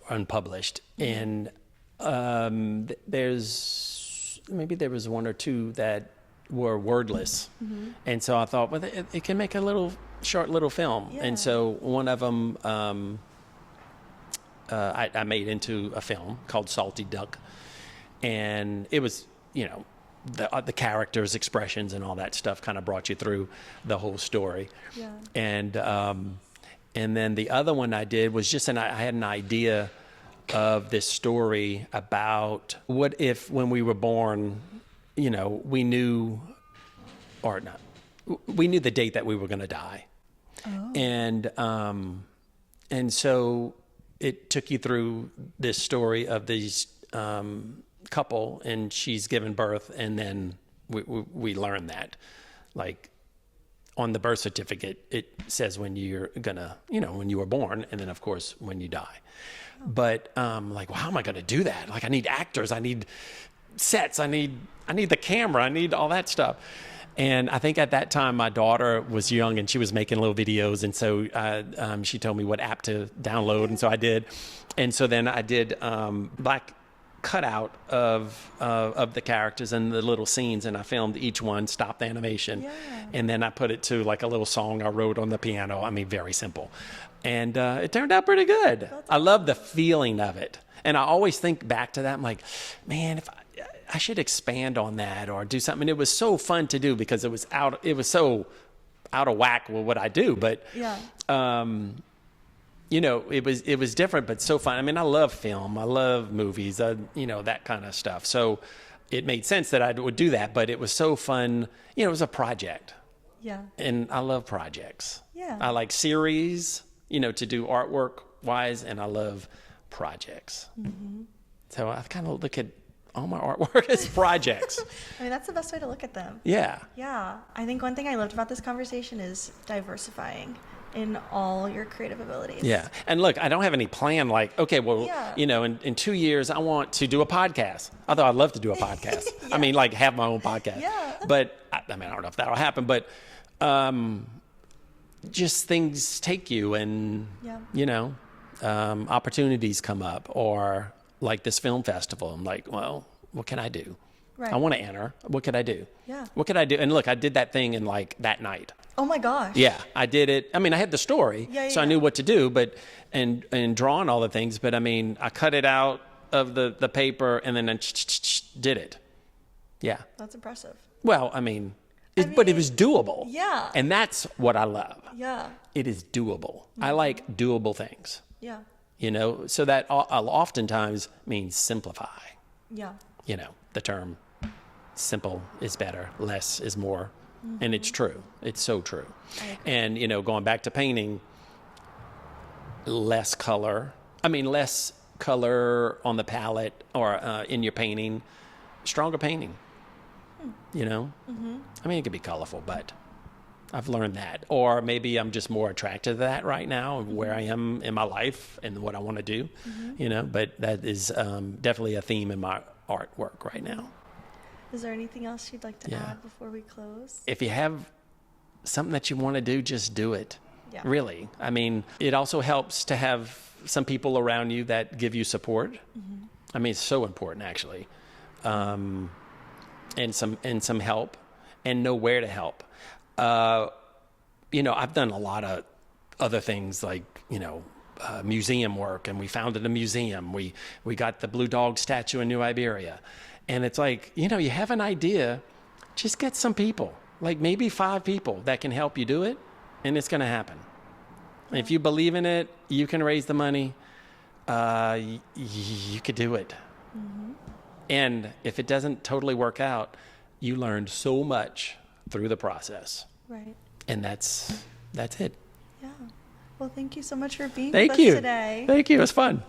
unpublished, and there was one or two that were wordless, and so I thought, well, it can make a short little film, and so one of them. I made into a film called Salty Duck, and it was, the characters' expressions and all that stuff kind of brought you through the whole story. Yeah. And then the other one I did was just I had an idea of this story about what if when we were born, we knew the date that we were going to die. Oh. And so it took you through this story of these couple, and she's given birth, and then we learn that, like, on the birth certificate, it says when you're gonna, when you were born, and then of course when you die. Oh. But like, well, how am I gonna do that? Like, I need actors, I need sets, I need the camera, I need all that stuff. And I think at that time, my daughter was young and she was making little videos. And so she told me what app to download. And so I did. And so then I did black cutout of the characters and the little scenes, and I filmed each one, stopped the animation, and then I put it to like a little song I wrote on the piano. I mean, very simple, and it turned out pretty good. I love the feeling of it, and I always think back to that. I'm like, man, if I should expand on that or do something. It was so fun to do because it was so out of whack with what I do, but you know, it was different, but so fun. I mean, I love film, I love movies, you know, that kind of stuff. So it made sense that I would do that, but it was so fun. You know, it was a project. Yeah. And I love projects. Yeah. I like series, you know, to do artwork wise, and I love projects. Mm-hmm. So I kind of look at all my artwork as projects. I mean, that's the best way to look at them. Yeah. Yeah. I think one thing I loved about this conversation is diversifying in all your creative abilities. Yeah. And look, I don't have any plan like, okay, well, you know, in 2 years, I want to do a podcast. Although I'd love to do a podcast. I mean, like have my own podcast. Yeah. But I mean, I don't know if that'll happen, but just things take you and, you know, opportunities come up, or like this film festival. I'm like, well, what can I do? Right. I want to enter. What could I do? Yeah. What could I do? And look, I did that thing in like that night. Oh my gosh. Yeah, I did it. I mean, I had the story, so I knew what to do, but and drawing all the things. But I mean, I cut it out of the paper and then I did it. Yeah. That's impressive. Well, I mean, but it was doable. Yeah. And that's what I love. Yeah. It is doable. I like doable things. Yeah. You know, so that oftentimes means simplify. Yeah. You know, the term simple is better, less is more. Mm-hmm. And it's true. It's so true. And, you know, going back to painting, less color on the palette or in your painting, stronger painting, you know? Mm-hmm. I mean, it could be colorful, but I've learned that. Or maybe I'm just more attracted to that right now, where I am in my life and what I want to do, you know? But that is definitely a theme in my artwork right now. Is there anything else you'd like to add before we close? If you have something that you want to do, just do it. Yeah. Really. I mean, it also helps to have some people around you that give you support. Mm-hmm. I mean, it's so important, actually. And some help, and know where to help. You know, I've done a lot of other things like, you know, museum work, and we founded a museum. We got the Blue Dog statue in New Iberia. And it's like, you know, you have an idea, just get some people, like maybe 5 people that can help you do it, and it's going to happen. Yeah. If you believe in it, you can raise the money, you could do it. Mm-hmm. And if it doesn't totally work out, you learned so much through the process. Right. And that's it. Yeah. Well, thank you so much for being with us today. Thank you. It was fun.